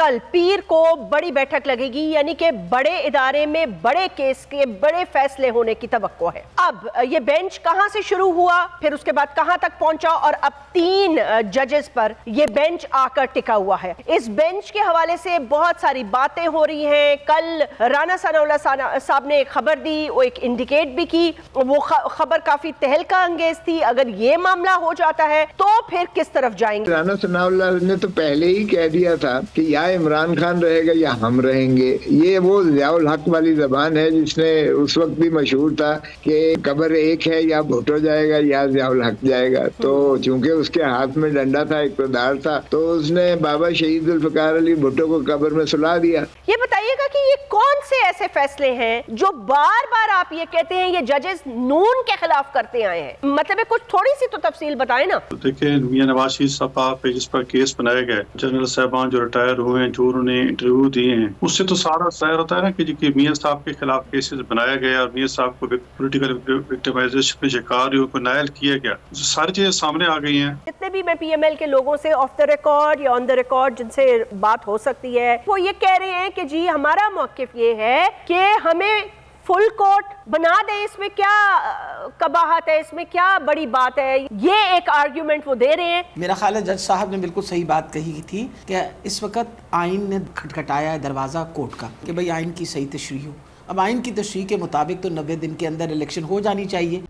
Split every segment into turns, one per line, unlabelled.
कल पीर को बड़ी बैठक लगेगी, यानी कि बड़े इदारे में बड़े केस के बड़े फैसले होने की तवक्को है। अब ये बेंच कहां से शुरू हुआ, फिर उसके बाद कहां तक पहुंचा और अब 3 जजेस पर ये बेंच आकर टिका हुआ है। इस बेंच के हवाले से बहुत सारी बातें हो रही हैं। कल राना सनाउल्लाह साहब ने एक खबर दी, वो एक इंडिकेट भी की, वो खबर काफी तहलका अंगेज थी। अगर ये मामला हो जाता है तो फिर किस तरफ जाएंगे?
राना सनाउल्लाह ने तो पहले ही कह दिया था कि या इमरान खान रहेगा या हम रहेंगे। ये वो ज़ियाउल हक वाली जबान है जिसने उस वक्त भी मशहूर था कि कब्र एक है, या भुट्टो जाएगा या ज़ियाउल हक जाएगा। तो चूंकि उसके हाथ में डंडा था, इक़्तिदार था, तो उसने बाबा शहीद जुल्फ़िकार अली भुट्टो को कब्र में सुला दिया।
ये बताइएगा कि ये कौन से ऐसे फैसले हैं जो बार बार आप ये कहते हैं ये जजेस नून के खिलाफ करते आए हैं? मतलब कुछ थोड़ी सी तो तफसील बताएं ना।
देखिए, मियां नवाज शरीफ साहब पे जिस पर केस बनाया गया, जनरल साहबान जो रिटायर हुए हैं, जो उन्होंने इंटरव्यू दिए हैं, उससे तो सारा जाहिर होता है ना कि मियां साहब के खिलाफ केसेस बनाया गया और मियां साहब को पॉलिटिकल विक्टिमाइजेशन के शिकार को नायल किया गया। सारी चीजें सामने आ गई हैं।
जितने भी मैं PML के लोगों से ऑफ द रिकॉर्ड या ऑन द रिकॉर्ड जिनसे बात हो सकती है, वो ये कह रहे हैं कि जी हमारा मौकिफ ये है कि हमें फुल कोर्ट बना दे, इसमें क्या कबाहत है, इसमें क्या बड़ी बात है। ये एक आर्ग्यूमेंट वो दे रहे हैं।
मेरा ख्याल है जज साहब ने बिल्कुल सही बात कही थी कि इस वक्त आइन ने खटखटाया है दरवाज़ा कोर्ट का कि भाई आइन की सही तशरीह हो। अब आइन की तशरीह के मुताबिक तो 90 दिन के अंदर इलेक्शन हो जानी चाहिए।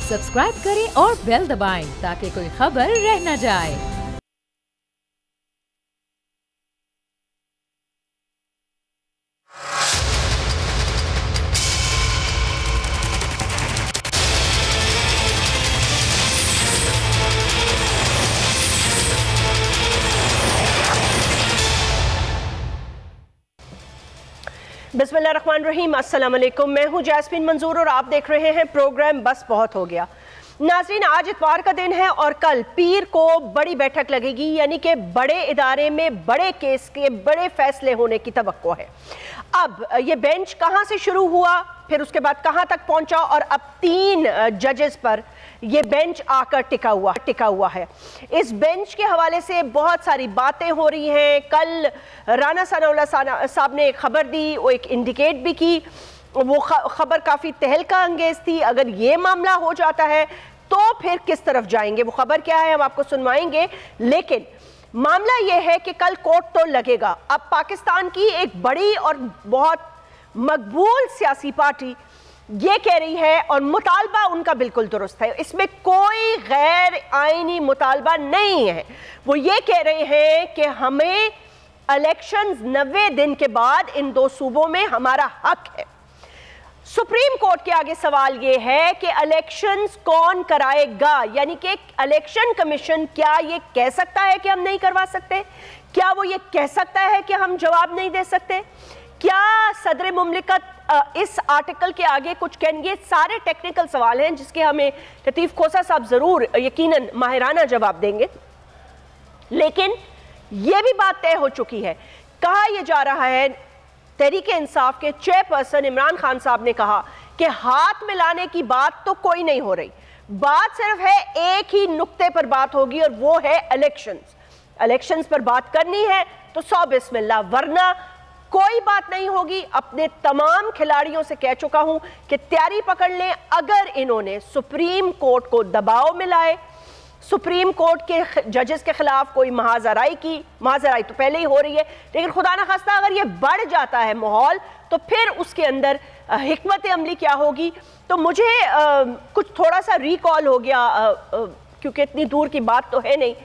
सब्सक्राइब करें और बेल दबाएं ताकि कोई खबर रह न जाए।
बिस्मिल्लाहिर्रहमानिर्रहीम, अस्सलाम वालेकुम। मैं हूँ जैस्मीन मंजूर और आप देख रहे हैं प्रोग्राम बस बहुत हो गया। नाज़रीन, आज इतवार का दिन है और कल पीर को बड़ी बैठक लगेगी, यानी कि बड़े इदारे में बड़े केस के बड़े फैसले होने की तवक्को है। अब ये बेंच कहाँ से शुरू हुआ, फिर उसके बाद कहाँ तक पहुँचा और अब 3 जजेस पर ये बेंच आकर टिका हुआ है। इस बेंच के हवाले से बहुत सारी बातें हो रही हैं। कल राना सनाउल्लाह साहब ने एक खबर दी, वो एक इंडिकेट भी की, वो खबर काफ़ी तहलका अंगेज थी। अगर ये मामला हो जाता है तो फिर किस तरफ जाएंगे, वो खबर क्या है हम आपको सुनवाएंगे। लेकिन मामला ये है कि कल कोर्ट तो लगेगा। अब पाकिस्तान की एक बड़ी और बहुत मकबूल सियासी पार्टी ये कह रही है, और मुतालबा उनका बिल्कुल दुरुस्त है, इसमें कोई गैर आईनी मुतालबा नहीं है। वो ये कह रहे हैं कि हमें इलेक्शंस 90 दिन के बाद इन 2 सूबों में हमारा हक है। सुप्रीम कोर्ट के आगे सवाल ये है कि इलेक्शंस कौन कराएगा, यानी कि इलेक्शन कमीशन क्या ये कह सकता है कि हम नहीं करवा सकते? क्या वो ये कह सकता है कि हम जवाब नहीं दे सकते? क्या सदर मुमलिकत इस आर्टिकल के आगे कुछ कहेंगे? सारे टेक्निकल सवाल हैं जिसके हमें लतीफ़ खोसा साहब ज़रूर यकीनन माहिराना जवाब देंगे। लेकिन ये भी बात तय हो चुकी है, कहा यह जा रहा है, तहरीक इंसाफ के चेयरपर्सन इमरान खान साहब ने कहा कि हाथ मिलाने की बात तो कोई नहीं हो रही, बात सिर्फ है एक ही नुक्ते पर बात होगी और वो है इलेक्शंस पर बात करनी है तो 100 बिस्मिल्लाह, वरना कोई बात नहीं होगी। अपने तमाम खिलाड़ियों से कह चुका हूं कि तैयारी पकड़ लें। अगर इन्होंने सुप्रीम कोर्ट को दबाव मिलाए, सुप्रीम कोर्ट के जजेस के खिलाफ कोई महाजराई तो पहले ही हो रही है, लेकिन खुदा न खास्ता अगर ये बढ़ जाता है माहौल तो फिर उसके अंदर हिकमत अमली क्या होगी। तो मुझे कुछ थोड़ा सा रिकॉल हो गया, क्योंकि इतनी दूर की बात तो है नहीं।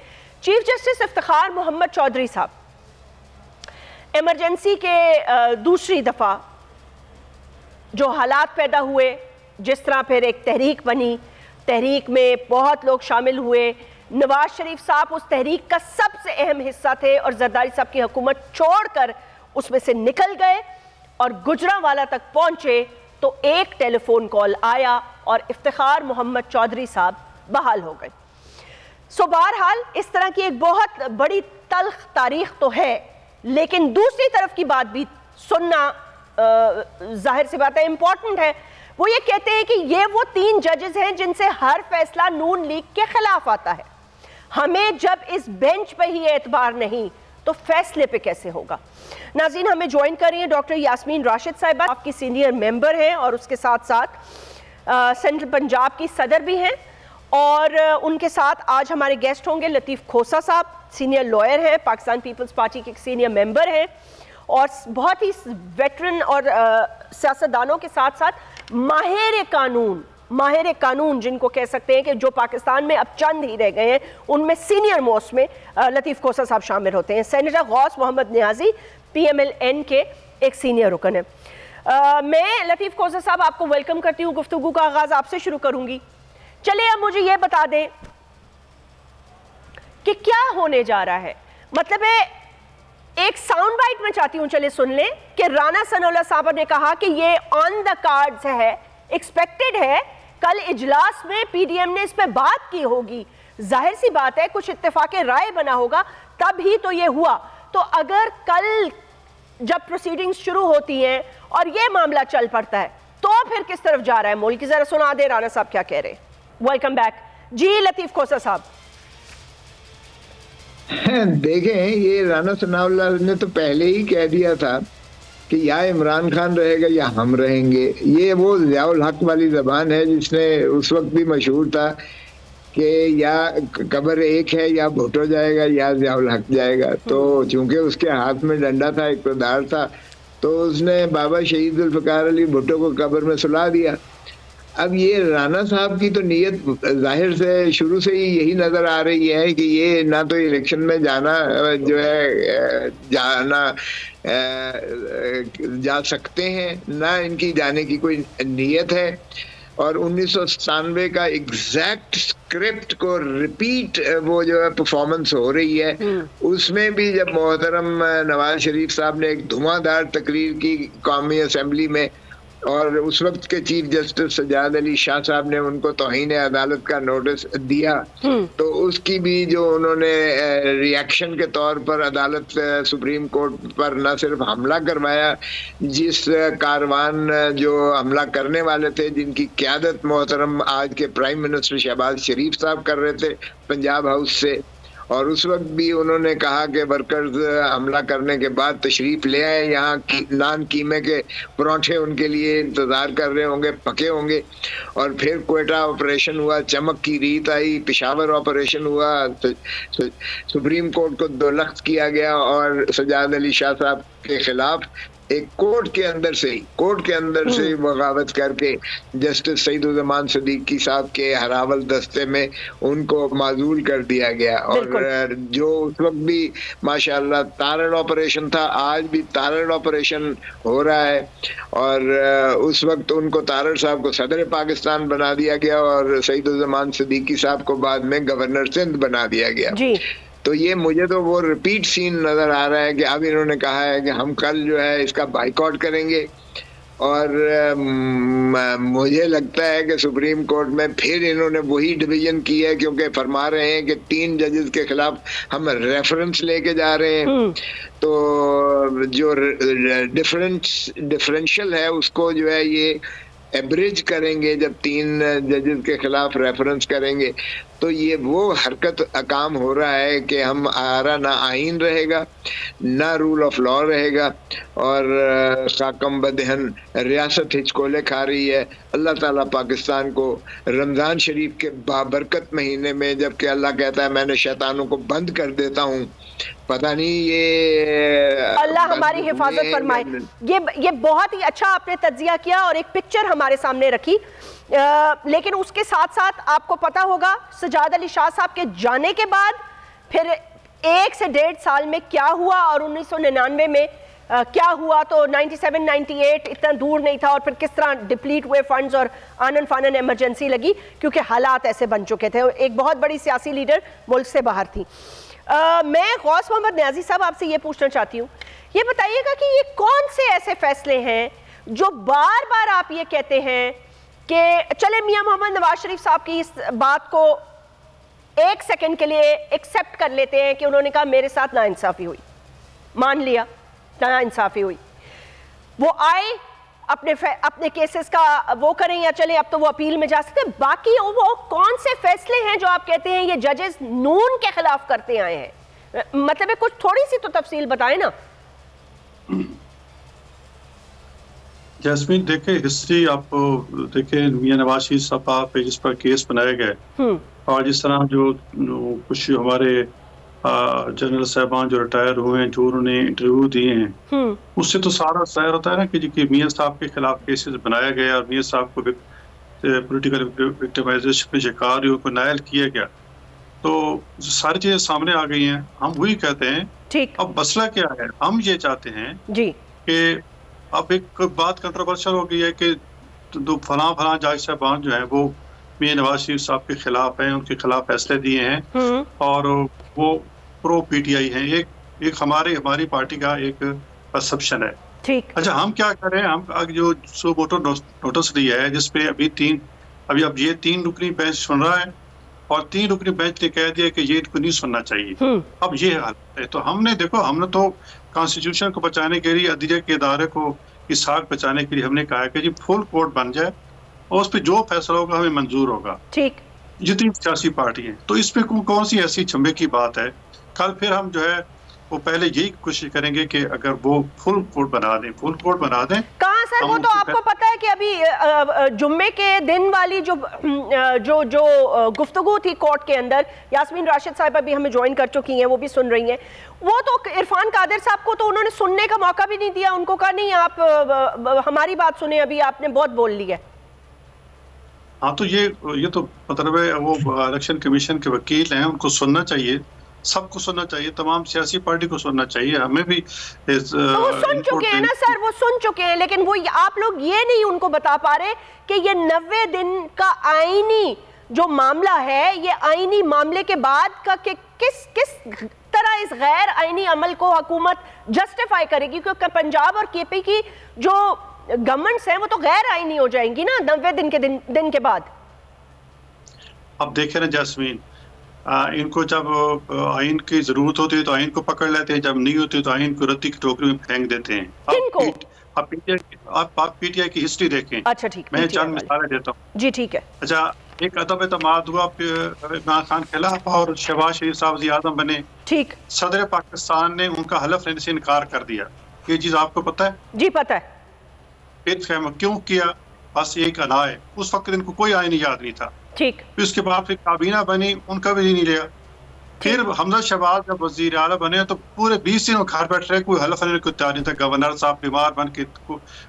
चीफ जस्टिस इफ्तिखार मोहम्मद चौधरी साहब इमरजेंसी के दूसरी दफ़ा जो हालात पैदा हुए, जिस तरह फिर एक तहरीक बनी, तहरीक में बहुत लोग शामिल हुए, नवाज शरीफ साहब उस तहरीक का सबसे अहम हिस्सा थे और जरदारी साहब की हुकूमत छोड़कर उसमें से निकल गए और गुजरांवाला तक पहुंचे तो एक टेलीफोन कॉल आया और इफ्तिखार मोहम्मद चौधरी साहब बहाल हो गए। सो बहरहाल इस तरह की एक बहुत बड़ी तल्ख तारीख तो है, लेकिन दूसरी तरफ की बात भी सुनना जाहिर सी बात है इम्पॉर्टेंट है। वो ये कहते हैं कि ये वो 3 जजेस हैं जिनसे हर फैसला नून लीग के खिलाफ आता है। हमें जब इस बेंच पे ही एतबार नहीं तो फैसले पे कैसे होगा। नाज़रीन, हमें ज्वाइन कर रही हैं डॉक्टर यास्मीन राशिद साहिबा, आपकी सीनियर मेंबर हैं और उसके साथ साथ सेंट्रल पंजाब की सदर भी हैं, और उनके साथ आज हमारे गेस्ट होंगे लतीफ़ खोसा साहब, सीनियर लॉयर हैं, पाकिस्तान पीपल्स पार्टी के सीनियर मेंबर हैं और बहुत ही वेटरन और सियासतदानों के साथ साथ माहिर कानून जिनको कह सकते हैं कि जो पाकिस्तान में अब चंद ही रह गए हैं, उनमें सीनियर मोस्ट में लतीफ़ खोसा साहब शामिल होते हैं। सेनेटर गौस मोहम्मद नियाजी PMLN के एक सीनियर रुकन है। मैं लतीफ़ खोसा साहब आपको वेलकम करती हूँ। गुफ्तगू का आगाज़ आपसे शुरू करूँगी। चलिए अब मुझे ये बता दें कि क्या होने जा रहा है। मतलब है, एक साउंड बाइट में चाहती हूँ, चले सुन लें कि राना सनाउल्लाह साहब ने कहा कि ये ऑन द कार्ड्स है, एक्सपेक्टेड है, कल इजलास में PDM ने इस पे बात की होगी। जाहिर सी बात है कुछ इत्तेफाक़े राय बना होगा तब ही तो ये हुआ। तो अगर कल जब प्रोसीडिंग्स शुरू होती हैं और ये मामला चल पड़ता है तो फिर किस तरफ जा रहा है मुल्क? जरा सुना दे राना साहब क्या कह रहे हैं। वेलकम बैक जी लतीफ़ खोसा साहब।
देखें, ये राना सनाउल्लाह ने तो पहले ही कह दिया था कि या इमरान खान रहेगा या हम रहेंगे। ये वो ज़ियाउल हक वाली ज़बान है जिसने उस वक्त भी मशहूर था कि या कब्र एक है या भुट्टो जाएगा या ज़ियाउल हक जाएगा। तो चूंकि उसके हाथ में डंडा था, इक़्तिदार था, तो उसने बाबा शहीद जुल्फ़िकार अली भुट्टो को कब्र में सुला दिया। अब ये राना साहब की तो नीयत जाहिर से शुरू से ही यही नजर आ रही है कि ये ना तो इलेक्शन में जाना जो है जा सकते हैं, ना इनकी जाने की कोई नीयत है। और 1997 का एग्जैक्ट स्क्रिप्ट को रिपीट वो जो है परफॉर्मेंस हो रही है, उसमें भी जब मोहतरम नवाज शरीफ साहब ने एक धुआंधार तकरीर की कौमी असम्बली में और उस वक्त के चीफ जस्टिस सजाद अली शाह साहब ने उनको तौहीन अदालत का नोटिस दिया, तो उसकी भी जो उन्होंने रिएक्शन के तौर पर अदालत सुप्रीम कोर्ट पर न सिर्फ हमला करवाया, जिस कारवान जो हमला करने वाले थे जिनकी क़यादत मोहतरम आज के प्राइम मिनिस्टर शहबाज शरीफ साहब कर रहे थे पंजाब हाउस से, और उस वक्त भी उन्होंने कहा कि वर्कर्स हमला करने के बाद तशरीफ ले आए, यहाँ नान कीमे के पराठे उनके लिए इंतज़ार कर रहे होंगे, पके होंगे। और फिर कोयटा ऑपरेशन हुआ, चमक की रीत आई, पेशावर ऑपरेशन हुआ, सुप्रीम कोर्ट को दो लख्त किया गया और सजाद अली शाह साहब के खिलाफ एक कोर्ट के अंदर से बगावत करके जस्टिस सईदुज़्ज़मान सिद्दीकी साहब के हरावल दस्ते में उनको माजूल कर दिया गया। और जो उस वक्त भी माशाअल्लाह तारण ऑपरेशन था, आज भी तारण ऑपरेशन हो रहा है। और उस वक्त उनको तारण साहब को सदर पाकिस्तान बना दिया गया और सईदुज़्ज़मान सिद्दीकी साहब को बाद में गवर्नर सिंध बना दिया गया जी। तो ये मुझे तो वो रिपीट सीन नजर आ रहा है कि अब इन्होंने कहा है कि हम कल जो है इसका बाइकआउट करेंगे। और मुझे लगता है कि सुप्रीम कोर्ट में फिर इन्होंने वही डिवीजन की है, क्योंकि फरमा रहे हैं कि 3 जजेस के खिलाफ हम रेफरेंस लेके जा रहे हैं। तो जो डिफरेंशियल है उसको जो है ये एवरेज करेंगे, जब 3 जजेस के खिलाफ रेफरेंस करेंगे। तो ये वो हरकत काम हो रहा है कि हमारा ना आइन रहेगा, ना रूल ऑफ लॉ रहेगा, और खाकम बदहन रियासत हिचकोले खा रही है। अल्लाह ताला पाकिस्तान को रमज़ान शरीफ के बाबरकत महीने में, जबकि अल्लाह कहता है मैंने शैतानों को बंद कर देता हूँ, पता नहीं ये
अल्लाह हमारी हिफाजत फरमाए। ये बहुत ही अच्छा आपने तज्जिया किया और एक पिक्चर हमारे सामने रखी। लेकिन उसके साथ साथ आपको पता होगा सजाद अली शाह साहब के जाने के बाद फिर 1 से 1.5 साल में क्या हुआ और 1999 में क्या हुआ। तो 97-98 इतना दूर नहीं था और फिर किस तरह डिप्लीट हुए फंड्स और आनन फानन इमरजेंसी लगी, क्योंकि हालात ऐसे बन चुके थे। एक बहुत बड़ी सियासी लीडर मुल्क से बाहर थी। मैं गौस मोहम्मद नियाजी साहब आपसे ये पूछना चाहती हूँ, ये बताइएगा कि ये कौन से ऐसे फैसले हैं जो बार बार आप ये कहते हैं कि चले मियां मोहम्मद नवाज शरीफ साहब की इस बात को 1 सेकंड के लिए एक्सेप्ट कर लेते हैं कि उन्होंने कहा मेरे साथ नाइंसाफ़ी हुई, मान लिया नाइंसाफ़ी हुई, वो आए अपने केसेस का वो करें या चले अब तो वो अपील में जा सकते हैं। बाकी वो कौन से फैसले हैं जो आप कहते हैं ये जजेस नून के खिलाफ करते आए हैं, मतलब कुछ थोड़ी सी तो तफसील बताएं ना।
जैस्मीन देखे हिस्ट्री आप देखे मियां नवाज शरीफ साहब पे जिस पर केस बनाए गए और जिस तरह जो कुछ हमारे जनरल साहबान जो रिटायर हुए हैं जो उन्होंने इंटरव्यू दिए हैं उससे तो सारा जाहिर होता है ना कि मियां साहब के खिलाफ केसेस बनाया गया और मियां साहब को पॉलिटिकल विक्टिमाइजेशन के शिकारियों को नायल किया गया, तो सारी चीजें सामने आ गई हैं। हम वही कहते हैं
ठीक।
अब मसला क्या है, हम ये चाहते हैं
जी
कि अब एक बात कंट्रोवर्शियल हो गई है कि दो फलां जज साहबान जो हैं वो मियां नवाज शरीफ साहब के खिलाफ हैं, उनके खिलाफ फैसले दिए हैं और वो प्रो पीटीआई हैं। एक हमारी पार्टी का एक परसेप्शन है।
ठीक।
अच्छा हम क्या करें, हम जो सो वोटर नोटिस दिया है जिसपे अभी अब ये 3 रुकनी बेंच सुन रहा है और 3 रुकनी बेंच ने कह दिया कि ये इनको नहीं सुनना चाहिए। अब ये हालत है, तो हमने तो कॉन्स्टिट्यूशन को बचाने के लिए, अदलिया के इदारे को इस हाक बचाने के लिए हमने कहा है कि जी फुल कोर्ट बन जाए और उस पर जो फैसला होगा हमें मंजूर होगा।
ठीक।
जितनी सियासी पार्टी है तो इस पे कौन सी ऐसी चंबे की बात है। कल फिर हम जो है वो पहले यही कोशिश करेंगे कि अगर वो फुल कोर्ट बना दें।
कहाँ सर, वो तो आपको पता है कि अभी जुम्मे के दिन वाली जो गुफ्तगू थी कोर्ट के अंदर, यास्मीन राशिद साहिबा भी हमें ज्वाइन कर चुकी हैं, वो भी सुन रही हैं। वो तो इरफान कादिर साहब को तो उन्होंने सुनने का मौका भी नहीं दिया, उनको कहा नहीं आप हमारी बात सुने, अभी आपने बहुत बोल लिया।
हाँ, तो ये तो मतलब है वो इलेक्शन कमीशन के वकील हैं, उनको सुनना चाहिए, सबको सुनना चाहिए, तमाम सियासी पार्टी को सुनना चाहिए, हमें भी
तो वो सुन चुके हैं ना सर, वो सुन चुके हैं, लेकिन वो आप लोग ये नहीं उनको बता पा रहे कि ये 90 दिन का आईनी जो मामला है, ये आईनी मामले के बाद का कि किस तरह इस गैर आईनी अमल को हुकूमत जस्टिफाई करेगी, क्योंकि पंजाब और केपी की जो गवर्नमेंट्स हैं वो तो गैर आईनी हो जाएंगी ना 90 दिन के बाद।
अब देखें ना जैस्मीन, इनको जब आइन की जरूरत होती है तो आइन को पकड़ लेते हैं, जब नहीं होती तो आइन को रद्दी की टोकरी में फेंक देते हैं। आप पीटीआई की हिस्ट्री देखें।
अच्छा ठीक,
मैं चंद मिसालें देता हूँ।
जी ठीक है।
अच्छा, एक अदब एतमाद हुआ इमरान खान के खिलाफ और शहबाज शरीफ साहब वज़ीर आज़म बने।
ठीक।
सदर पाकिस्तान ने उनका हलफ लेने से इनकार कर दिया। ये चीज आपको पता है?
जी पता है।
फिर क्यों किया? बस एक अदा है, उस वक्त इनको कोई आइन याद नहीं था।
ठीक।
फिर उसके बाद फिर काबीना बनी, उनका भी नहीं लिया। फिर हमजा शहबाज जब वजीर आला बने तो पूरे 20 दिन घर बैठ रहे, कोई हलफ लेने को तैयार नहीं था। गवर्नर साहब बीमार बन के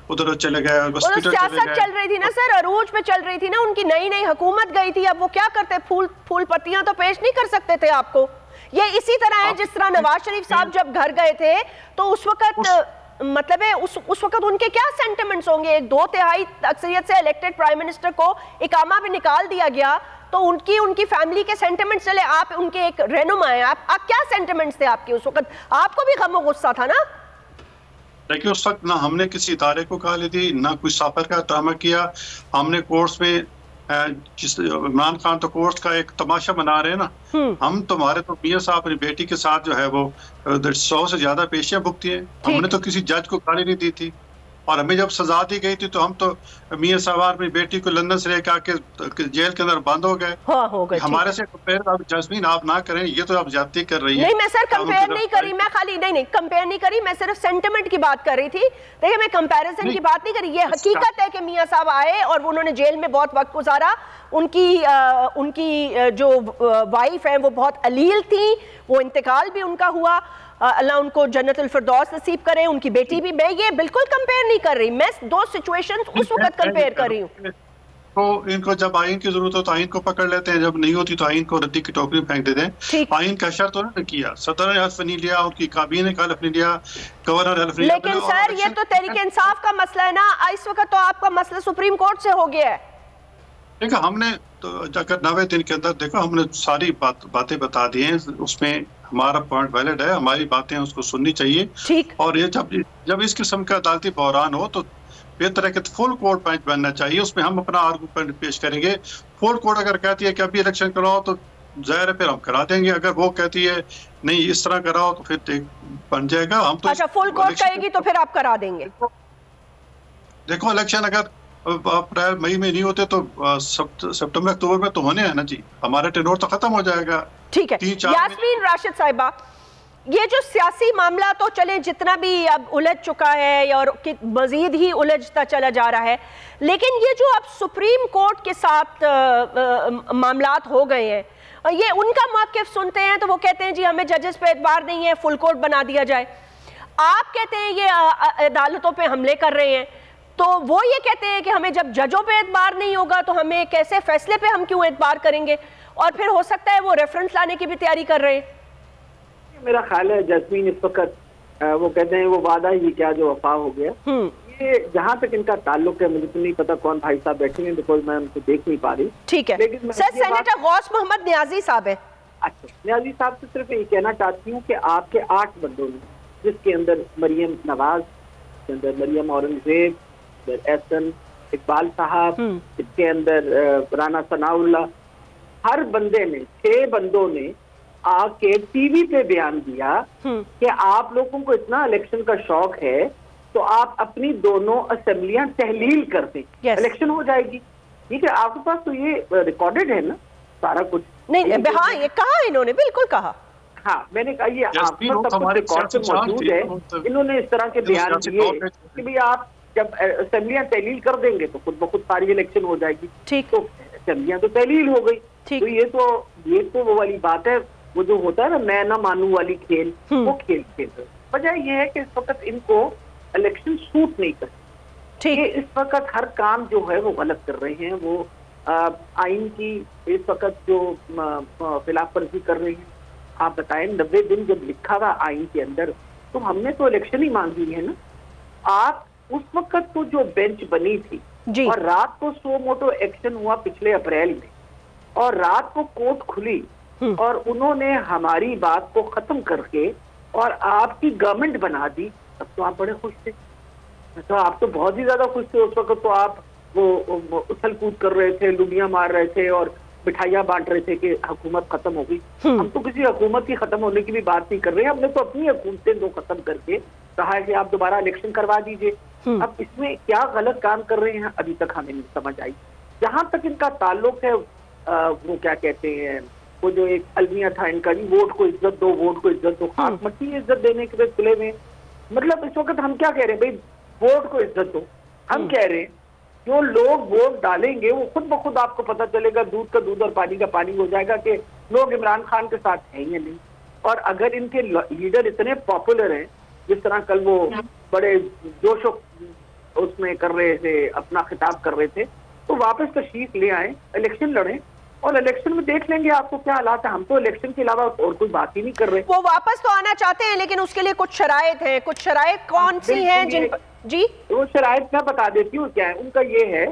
उधर चले गए,
सियासत चल रही थी ना सर, अरूज पे चल रही थी ना, उनकी नई हुकूमत गई थी। अब वो क्या करते, फूल पत्तियां तो पेश नहीं कर सकते थे आपको। ये इसी तरह है जिस तरह नवाज शरीफ साहब जब घर गए थे तो उस वक्त मतलब है उस वक्त उनके क्या सेंटिमेंट्स होंगे। एक 2/3 अक्सरियत से इलेक्टेड प्राइम मिनिस्टर को इकामा भी निकाल दिया गया, तो उनकी फैमिली के सेंटिमेंट्स चले, आप उनके एक रहनुमा हैं, आप क्या सेंटिमेंट्स थे आपके उस वक्त? आपको भी गम और गुस्सा था ना?
देखिए उस वक्त ना हमने किसी इदारे को गाली दी, ना कोई सफर का ड्रामा किया। हमने कोर्ट्स में इमरान खान तो कोर्ट का एक तमाशा बना रहे हैं ना, हम तुम्हारे तो मियां साहब अपनी बेटी के साथ जो है वो 100 से ज्यादा पेशियां भुगती हैं। हमने तो किसी जज को गाली नहीं दी थी, और हमें जब सजा दी गई थी तो हम तो मियां साहब अपनी बेटी को लंदन से लेकर आके जेल के अंदर बंद हो गए।
हाँ, हो गए।
हमारे से कंपेयर आप जैस्मीन आप ना करें, ये तो आप ज्यादती कर रही है।
नहीं मैं सर कंपेयर नहीं करी, मैं खाली नहीं कंपेयर नहीं करी, मैं सिर्फ सेंटिमेंट की बात कर रही थी। देखिए मैं कंपैरिजन की बात नहीं करी, ये हकीकत है कि मियां साहब आए और उन्होंने जेल में बहुत वक्त गुजारा। उनकी जो वाइफ है वो बहुत अलील थी, वो इंतकाल भी उनका हुआ, अल्लाह उनको जन्नतुल फिरदौस नसीब करे। उनकी बेटी भी, मैं ये बिल्कुल कंपेयर नहीं कर रही, मैं दो सिचुएशंस उस वक्त कंपेयर कर रही हूँ।
तो इनको जब आइन की जरूरत हो तो आइन को पकड़ लेते हैं, जब नहीं होती तो आइन को रद्दी की टोकरी फेंक देते हैं। आइन का शर्त तो नहीं किया, सदर ने हल्फ नहीं लिया, उनकी काबीना ने हल्फ नहीं लिया, गवर्नर हल्फ नहीं लिया।
लेकिन सर ये तो तहरीक इंसाफ का मसला है ना, इस वक्त तो आपका मसला सुप्रीम कोर्ट से हो गया है।
देखो हमने तो अगर 90 दिन के अंदर देखो हमने सारी बातें बता दी हैं, उसमें हमारा पॉइंट वैलिड है, हमारी बातें उसको सुननी चाहिए।
ठीक।
और ये जब इस किस्म का अदालती बहरान हो तो बेहतर है कि फुल कोर्ट बेंच बनना चाहिए, उसमें हम अपना आर्गूमेंट पेश करेंगे। फुल कोर्ट अगर कहती है कि अभी इलेक्शन कराओ तो जाहिर है फिर हम करा देंगे, अगर वो कहती है नहीं इस तरह कराओ तो फिर बन जाएगा। हम तो
अच्छा फुल कोर्ट कहेगी तो फिर आप करा देंगे।
देखो इलेक्शन अगर अप्रैल मई में नहीं होते तो सितंबर अक्टूबर में तो होने हैं ना जी, हमारा टेनोर तो खत्म हो जाएगा।
ठीक है। यास्मीन राशिद साहिबा, ये जो सियासी मामला तो चले जितना भी अब उलझ चुका है और मजीद ही उलझता चला जा रहा है, लेकिन ये जो अब सुप्रीम कोर्ट के साथ मामलात हो गए हैं, ये उनका मौक़िफ़ सुनते हैं तो वो कहते हैं जी हमें जजेस पे एतबार नहीं है, फुल कोर्ट बना दिया जाए। आप कहते हैं ये अदालतों पे हमले कर रहे हैं, तो वो ये कहते हैं कि हमें जब जजों पे एतबार नहीं होगा तो हमें कैसे फैसले पे हम क्यों एतबार करेंगे, और फिर हो सकता है वो रेफरेंस लाने की भी तैयारी कर रहे हैं।
मेरा ख्याल है जैस्मीन इस वक्त वो कहते हैं वो वादा ही क्या जो वफा हो गया। ये जहाँ तक इनका ताल्लुक है मुझे तो नहीं पता कौन भाई साहब बैठे हैं, बिकॉज मैं उनको देख नहीं पा रही।
ठीक है,
लेकिन
सर सेनेटर गौस मोहम्मद नियाजी साहब है। अच्छा,
नियाजी साहब से सिर्फ ये कहना चाहती हूँ कि आपके 8 बंदों में, जिसके अंदर मरियम नवाज, इसके अंदर मरियम औरंगजेब, एहसन इकबाल साहब, इसके अंदर राना सनाउल्लाह, हर बंदे ने 6 बंदों ने आके टीवी पे बयान दिया कि आप लोगों को इतना इलेक्शन का शौक है तो आप अपनी दोनों असेंबलियां तहलील कर दें, इलेक्शन हो जाएगी। ठीक है, आपके पास तो ये रिकॉर्डेड है ना सारा कुछ।
नहीं, हाँ ये कहा इन्होंने, बिल्कुल कहा।
हाँ, मैंने कहा ये आपके रिकॉर्ड पे मौजूद है। इन्होंने इस तरह के बयान दिए कि भाई आप जब असेंबलियां तहलील कर देंगे तो खुद ब खुद सारी इलेक्शन हो जाएगी। ठीक, तो असेंबलियां तो तहलील हो गई। तो ये तो वो वाली बात है, वो जो होता है ना मैं ना मानू वाली खेल, वो खेल खेल रहे। वजह यह है कि इस वक्त इनको इलेक्शन सूट नहीं कर, ठीक है, इस वक्त हर काम जो है वो गलत कर रहे हैं। वो आइन की इस वक्त जो खिलाफ वर्जी कर रहे हैं। आप बताएं 90 दिन जब लिखा हुआ आइन के अंदर, तो हमने तो इलेक्शन ही मांगी है ना। आप उस वक्त तो जो बेंच बनी थी जी, और रात को सो मोटो एक्शन हुआ पिछले अप्रैल में, और रात को कोर्ट खुली और उन्होंने हमारी बात को खत्म करके और आपकी गवर्नमेंट बना दी, तब तो आप बड़े खुश थे। तो आप तो बहुत ही ज्यादा खुश थे उस वक्त। तो आप वो उछल कूद कर रहे थे, लुडियां मार रहे थे और मिठाइयां बांट रहे थे कि हुकूमत खत्म हो गई। हम तो किसी हुकूमत की खत्म होने की भी बात नहीं कर रहे हैं। हमने तो अपनी हुकूमतें दो खत्म करके कहा है कि आप दोबारा इलेक्शन करवा दीजिए। अब इसमें क्या गलत काम कर रहे हैं अभी तक हमें नहीं समझ आई। जहां तक इनका ताल्लुक है वो क्या कहते हैं, वो जो एक अलमिया था इनका, वोट को इज्जत दो, वोट को इज्जत दो, खास मट्टी इज्जत देने के सिलसिले में। मतलब इस वक्त हम क्या कह रहे हैं भाई, वोट को इज्जत दो। हम कह रहे हैं जो लोग वोट डालेंगे वो खुद ब खुद आपको पता चलेगा, दूध का दूध और पानी का पानी हो जाएगा कि लोग इमरान खान के साथ हैं या नहीं। और अगर इनके लीडर इतने पॉपुलर हैं, जिस तरह कल वो बड़े जोशो उसमें कर रहे थे, अपना खिताब कर रहे थे, तो वापस तशरीफ ले आए, इलेक्शन लड़ें और इलेक्शन में देख लेंगे आपको क्या हालात है। हम तो इलेक्शन के अलावा और कोई बात ही नहीं कर रहे।
वो वापस तो आना चाहते हैं, लेकिन उसके लिए कुछ शराइत है। कुछ शराइत कौन सी हैं जिन जी?
वो शराइत मैं बता देती हूँ क्या है। उनका ये है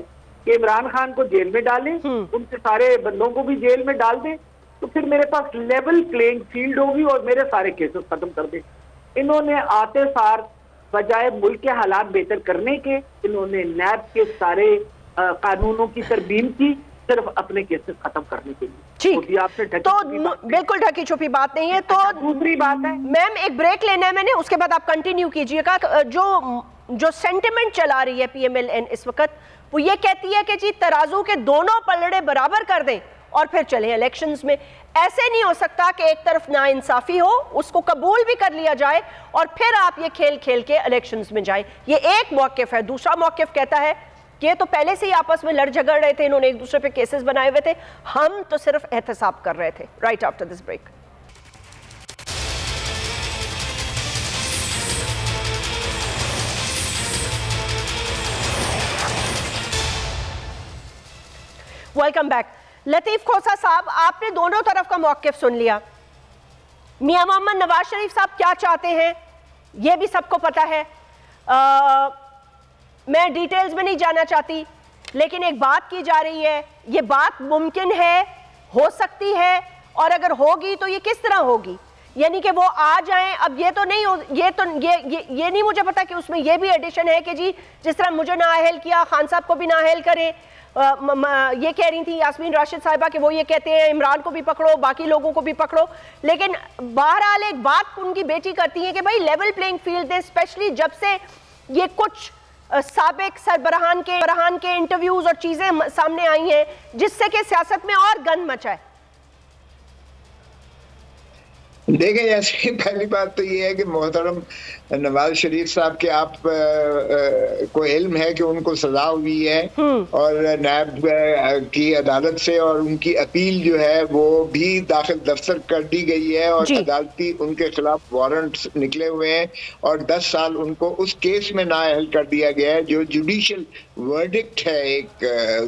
कि इमरान खान को जेल में डालें, उनके सारे बंदों को भी जेल में डाल दें, तो फिर मेरे पास लेवल प्लेइंग फील्ड होगी और मेरे सारे केसेस खत्म कर दें। इन्होंने आते सार बजाय मुल्क के हालात बेहतर करने के, इन्होंने नैब के सारे कानूनों की तरमीम की सिर्फ अपने केसेस खत्म करने के लिए। ठीक, तो
बिल्कुल ढकी छुपी बात नहीं है। तो
दूसरी बात है
मैम, एक ब्रेक लेना है मैंने, उसके बाद आप कंटिन्यू कीजिएगा। जो सेंटिमेंट चला रही है PMLN इस वक्त, वो ये कहती है कि जी तराजू के दोनों पलड़े बराबर कर दें और फिर चलें इलेक्शंस में। ऐसे नहीं हो सकता कि एक तरफ नाइंसाफी हो, उसको कबूल भी कर लिया जाए और फिर आप ये खेल खेल के इलेक्शंस में जाएं। ये एक मौक़िफ़ है। दूसरा मौक़िफ़ कहता है कि तो पहले से ही आपस में लड़ झगड़ रहे थे, इन्होंने एक दूसरे पे केसेस बनाए हुए थे, हम तो सिर्फ एहतसाब कर रहे थे। Right after this break. Welcome back. Latif Khosa Sahab, आपने दोनों तरफ का मौक़िफ़ सुन लिया। मियां मोहम्मद नवाज शरीफ साहब क्या चाहते हैं ये भी सबको पता है। मैं डिटेल्स में नहीं जाना चाहती, लेकिन एक बात की जा रही है, ये बात मुमकिन है, हो सकती है, और अगर होगी तो ये किस तरह होगी, यानी कि वो आ जाएं। अब ये तो नहीं हो, ये नहीं मुझे पता कि उसमें ये भी एडिशन है कि जी जिस तरह मुझे नाअहल किया खान साहब को भी नाअहल करें। ये कह रही थी यास्मीन राशिद साहिबा कि वो ये कहते हैं इमरान को भी पकड़ो, बाकी लोगों को भी पकड़ो। लेकिन बहरहाल एक बात उनकी बेटी करती है कि भाई लेवल प्लेइंग फील्ड है, स्पेशली जब से ये कुछ साबिक सरबराहान के इंटरव्यूज और चीजें सामने आई हैं जिससे कि सियासत में और गंद मचा है।
देखें, जैसे पहली बात तो ये है कि मोहतरम नवाज शरीफ साहब के आप को इल्म है कि उनको सजा हुई है और नायब की अदालत से, और उनकी अपील जो है वो भी दाखिल दफ्तर कर दी गई है और अदालती उनके खिलाफ वारंट्स निकले हुए हैं और 10 साल उनको उस केस में नाअहल कर दिया गया है जो जुडिशियल वर्डिक्ट है एक।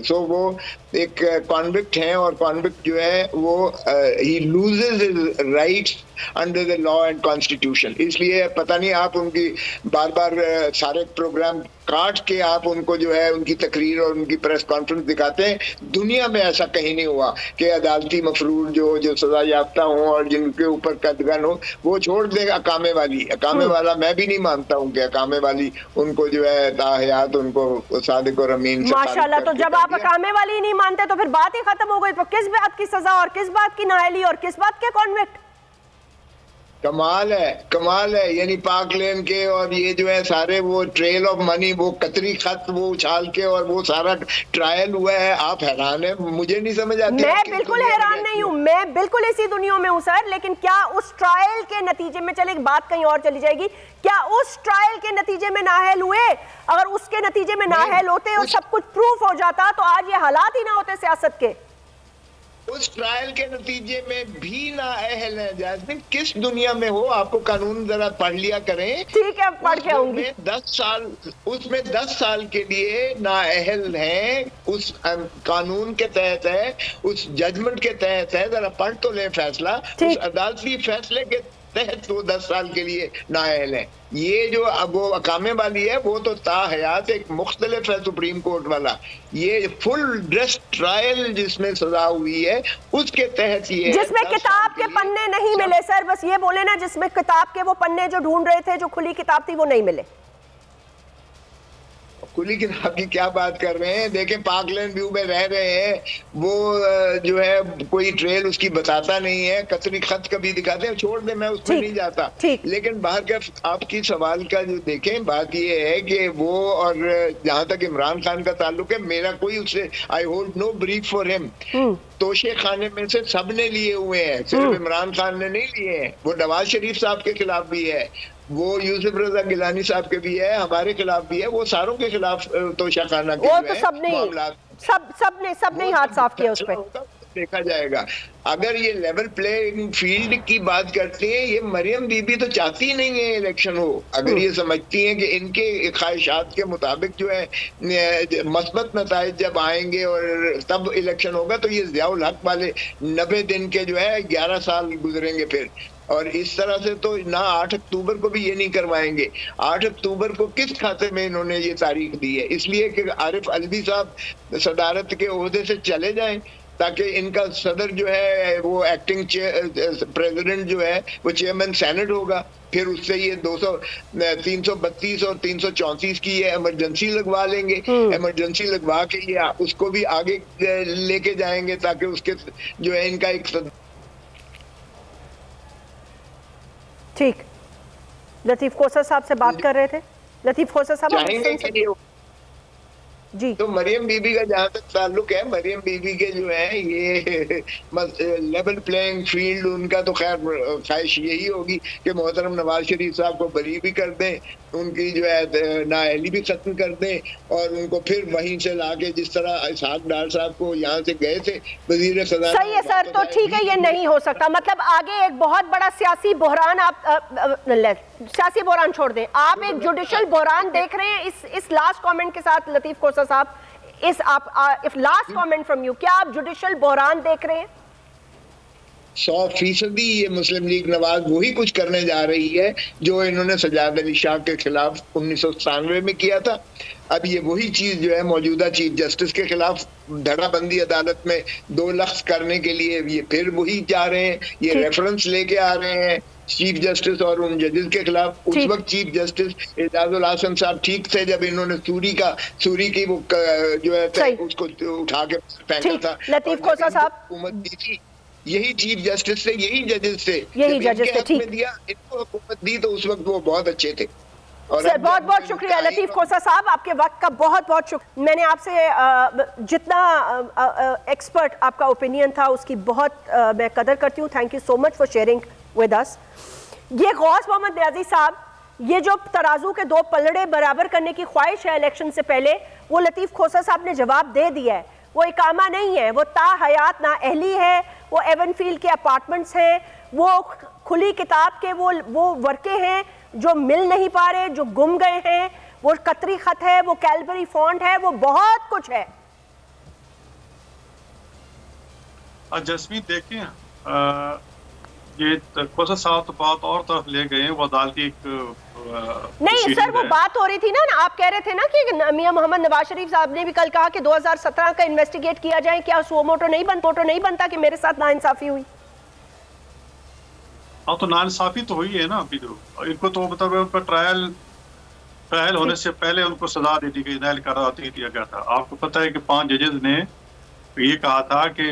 सो वो एक कॉन्विक्ट हैं और कॉन्विक्ट जो है वो ही loses his rights under the law and constitution. इसलिए पता नहीं आप उनकी बार बार सारे प्रोग्राम काट के आप उनको जो है उनकी तकरीर और उनकी प्रेस कॉन्फ्रेंस दिखाते हैं। दुनिया में ऐसा कहीं नहीं हुआ कि अदालती मफरूर जो सजा याफ्ता हो और जिनके ऊपर कदगन हो वो छोड़ दे अकामे वाली। अकामे वाला मैं भी नहीं मानता हूँ कि अकामे वाली उनको जो है ताहयात उनको सादिक और अमीन से
माशाल्लाह। तो जब आप अकामे वाली नहीं मानते तो फिर बात ही खत्म हो गई। तो किस बात की सजा और किस बात की नाअहली और किस बात के कॉन्विक्ट?
कमाल है यानी पाक लेन के और ये जो है सारे वो ट्रेल ऑफ मनी, वो कतरी खत वो उछाल के और वो सारा ट्रायल हुआ है। आप हैरान है? मुझे नहीं समझ आती।
मैं बिल्कुल हैरान नहीं हूँ, मैं बिल्कुल इसी दुनिया में हूँ सर। लेकिन क्या उस ट्रायल के नतीजे में, चले बात कहीं और चली जाएगी, क्या उस ट्रायल के नतीजे में नाअहल हुए? अगर उसके नतीजे में नाअहल होते और सब कुछ प्रूफ हो जाता तो आज ये हालात ही ना होते सियासत के।
उस ट्रायल के नतीजे में भी नाअहल है जैस्मिन। किस दुनिया में हो? आपको कानून जरा पढ़ लिया करें।
ठीक है, पढ़ के आऊंगी।
10 साल के लिए नाअहल हैं, उस कानून के तहत है, उस जजमेंट के तहत है। जरा पढ़ तो ले फैसला। उस अदालती फैसले के तहत वो 10 साल के लिए नाअहल है। ये जो अब वो अकामे वाली है वो तो ताहयात एक मुख्तलिफ है सुप्रीम कोर्ट वाला। ये फुल ड्रेस ट्रायल जिसमें सजा हुई है उसके तहत ये,
जिसमें किताब के पन्ने नहीं मिले सर, बस ये बोले ना, जिसमें किताब के वो पन्ने जो ढूंढ रहे थे, जो खुली किताब थी, वो नहीं मिले।
खुली किताब की क्या बात कर रहे हैं? देखें, पार्कलैंड व्यू में रह रहे हैं, वो जो है कोई ट्रेल उसकी बताता नहीं है, कतरी खत कभी दिखाते हैं, छोड़ दे, मैं उसमें नहीं जाता। लेकिन बाहर का आपकी सवाल का जो देखें, बात ये है कि वो, और जहां तक इमरान खान का ताल्लुक है, मेरा कोई उससे I hold no brief for him. तोशे खाने में से सबने लिए हुए हैं, सिर्फ इमरान खान ने नहीं लिए हैं। वो नवाज शरीफ साहब के खिलाफ भी है, वो यूसुफ रजा गिलानी साहब के भी है, हमारे खिलाफ भी है, वो सारों के खिलाफ तोशा खाना के
वो तो सबने हाथ साफ किया उस पर।
देखा जाएगा। अगर ये लेवल प्लेइंग फील्ड की बात करते हैं, ये मरियम बीबी तो चाहती नहीं है इलेक्शन हो। अगर ये समझती हैं कि इनके ख्वाहिशात के मुताबिक जो है मस्बत नताइज जब आएंगे और तब इलेक्शन होगा, तो ये ज़ियाउल हक वाले 90 दिन के जो है 11 साल गुजरेंगे फिर। और इस तरह से तो ना 8 अक्टूबर को भी ये नहीं करवाएंगे। 8 अक्टूबर को किस खाते में इन्होंने ये तारीख दी है? इसलिए कि आरिफ अलवी साहब सदारत के ओहदे से चले जाएं, ताकि इनका सदर जो है वो एक्टिंग प्रेसिडेंट जो है वो चेयरमैन सेनेट होगा। फिर उससे ये 332 और 334 की ये इमरजेंसी लगवा लेंगे। इमरजेंसी लगवा के ये उसको भी आगे लेके जाएंगे, ताकि उसके जो है इनका एक
ठीक। लतीफ खोसर साहब से बात कर रहे थे। लतीफ खोसर साहब जी।
तो मरियम बीबी का जहाँ तक ताल्लुक है, मरियम बीबी के जो है ये लेवल प्लेइंग फील्ड, उनका तो खैर ख्वाहिश यही होगी कि मोहतरम नवाज शरीफ साहब को बरी भी कर दें, उनकी जो है नाअहली भी खत्म कर दें, और उनको फिर वहीं से लाके जिस तरह इसहाक डार साहब को यहाँ से गए थे वजीर खजाना।
सही है सर, तो ठीक है, ये नहीं हो सकता। मतलब आगे एक बहुत बड़ा सियासी बहरान, आप सियासी बहरान छोड़ दें, आप एक जुडिशल बहरान देख रहे हैं। इस लास्ट कमेंट के साथ लतीफ खोसर साहब, if last comment from you, क्या आप जुडिशल बहरान देख रहे हैं?
100% ये मुस्लिम लीग नवाज वही कुछ करने जा रही है जो इन्होंने सजाद अली शाह के खिलाफ 1997 में किया था। अब ये वही चीज जो है मौजूदा चीफ जस्टिस के खिलाफ धड़ाबंदी अदालत में 2 लफ्ज करने के लिए ये फिर वही जा रहे हैं। ये रेफरेंस लेके आ रहे हैं चीफ जस्टिस और उन जजेस के खिलाफ। उस वक्त चीफ जस्टिस एजाजुल हसन साहब ठीक थे जब इन्होंने सूरी की वो जो है उसको उठा के फेंका था।
लतीफ खोसर साहब,
हुकूमत दी थी यही चीफ जस्टिस से, यही जजेस से,
यही जजेस से, ठीक
दिया, इनको हुकूमत दी तो उस वक्त वो बहुत अच्छे थे।
सर बहुत बहुत शुक्रिया लतीफ खोसर साहब, आपके वक्त का बहुत बहुत शुक्रिया। मैंने आपसे जितना एक्सपर्ट आपका ओपिनियन था उसकी बहुत मैं कदर करती हूँ। Thank you so much for sharing with us. ये गौस मोहम्मद न्याजी साहब, ये जो तराजू के दो पलड़े बराबर करने की ख्वाहिश है इलेक्शन से पहले, वो लतीफ़ खोसा साहब ने जवाब दे दिया है। वो इकामा नहीं है, वो ताहयात ना अहली है, वो एवनफील्ड के अपार्टमेंट्स हैं, वो खुली किताब के वो वर्के हैं जो मिल नहीं पा रहे, जो गुम गए हैं, वो कतरी खत है, वो कैलबरी फॉन्ट है, वो बहुत कुछ है।
जसमीन देखिए, ये खोसा साहब तो बात और तरफ ले गए हैं, वो अदालती एक
नहीं सर, वो बात हो रही थी ना, आप कह रहे थे ना कि मियां मोहम्मद नवाज शरीफ साहब ने भी कल कहा कि 2017 का इन्वेस्टिगेट किया जाए, क्या सो मोटो नहीं बनता कि मेरे साथ नाइंसाफी हुई?
हाँ, तो नाइंसाफी तो हुई है ना। अभी तो इनको तो मतलब उनका ट्रायल होने से पहले उनको सजा दे दी गई, न्याय करार दे दिया गया था। आपको पता है कि 5 जजेस ने ये कहा था कि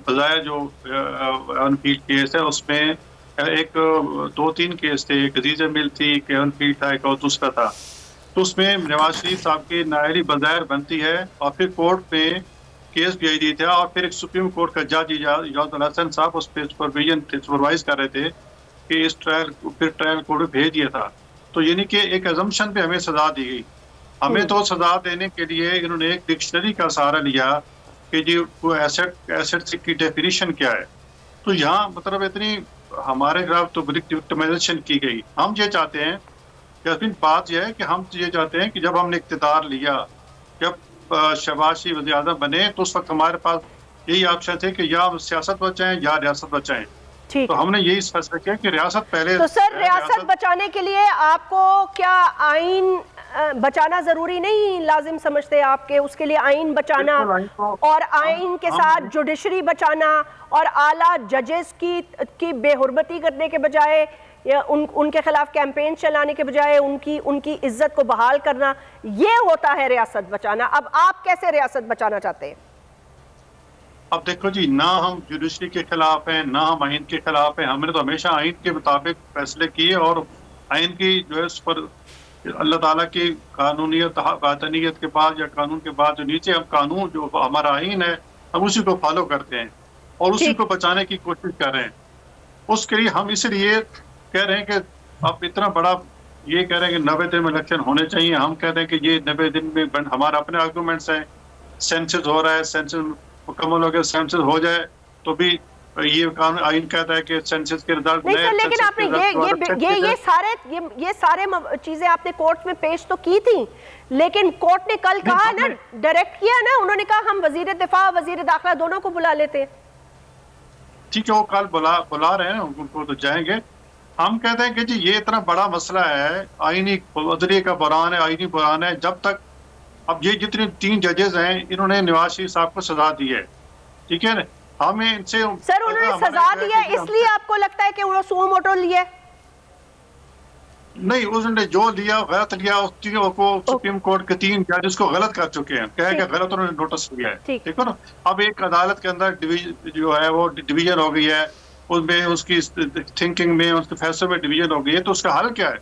बजाय जो एवनफील्ड केस है उसमें एक 2-3 केस थे, एक अजीज मिल थी, एक एवनफील्ड था, एक और दूसरा था, तो उसमें नवाज शरीफ साहब की नायरी बजायर बनती है और फिर कोर्ट में केस भेज दिया था और फिर एक सुप्रीम कोर्ट का जज इजाजुल हसन साहब उस पर सुपरवाइज कर रहे थे कि इस ट्रायल कोर्ट में भेज दिया था। तो यानी कि एक अजम्पशन पे हमें सजा दी गई। हमें तो सजा देने के लिए इन्होंने एक डिक्शनरी का सहारा लिया कि जी वो एसेट की डेफिनेशन क्या है। तो यहाँ मतलब इतनी हमारे खिलाफ तो विक्टिमाइजेशन की गई। हम ये चाहते हैं, यास्मीन बात यह है कि हम ये चाहते हैं कि जब हमने इख्तियार लिया, जब शहबाज शरीफ वज़ीर-ए-आज़म बने, तो उस वक्त हमारे पास यही ऑप्शन थे कि या सियासत बचाएं या रियासत बचाएं। तो हमने यही फैसला किया कि रियासत पहले।
तो सर रियासत बचाने के लिए आपको क्या आइन बचाना जरूरी नहीं लाजिम समझते आपके? उसके लिए आइन बचाना और आइन के साथ जुडिशरी बचाना और आला जजेस की बेहुरमती करने के बजाय या उनके खिलाफ कैंपेन चलाने के बजाय उनकी इज्जत को बहाल करना, ये होता है रियासत बचाना। अब आप कैसे रियासत बचाना चाहते हैं?
अब देखो जी, ना हम जुडिशरी के खिलाफ हैं, ना हम आइन के खिलाफ हैं। हमने तो हमेशा आइन के मुताबिक फैसले किए और आइन की जो है उस पर अल्लाह ताला की कानूनियत वातनियत के बाद या कानून के बाद जो नीचे हम कानून जो हमारा आइन है हम उसी को फॉलो करते हैं और उसी को बचाने की कोशिश कर रहे हैं। उसके लिए हम इसलिए कह रहे हैं कि आप इतना बड़ा ये कह रहे हैं कि 90 दिन में इलेक्शन होने चाहिए। हम कह रहे हैं कि ये 90 दिन में हमारा अपने आर्गूमेंट्स हैं। सेंसस हो रहा है, सेंसस मुकम्मल हो गया, सेंसस हो जाए तो भी ये कानून आइन कहता है कि सेंसस के रिजल्ट
नहीं सर, लेकिन आपने ये सारे चीजें आपने कोर्ट में पेश तो की थी, लेकिन कोर्ट ने कल कहा ना, डायरेक्ट किया ना, उन्होंने कहा हम वजीर दिफा वजीर दाखिला दोनों को बुला लेते हैं।
ठीक है, वो कल बुला रहे हैं, उनको तो जाएंगे। हम कहते हैं कि जी ये इतना बड़ा मसला है, आईनी वज़ीर का बयान है, आईनी बयान है। जब तक अब ये जितने 3 जजेस हैं इन्होंने नवाज शरीफ साहब को सजा दी है, ठीक है ना, हमें इनसे
सर उन्होंने सजा दिया इसलिए आपको लगता है कि वो सो मोटो लिया?
नहीं, उसने जो लिया गलत लिया, उसको सुप्रीम कोर्ट के 3 जजेस को गलत कर चुके हैं, कह के गलत उन्होंने नोटिस किया है, ठीक है ना। अब एक अदालत के अंदर जो है वो डिवीजन हो गई है, उसमें उसकी थिंकिंग में उसके फैसले में डिवीजन हो गई है। तो उसका हल क्या है?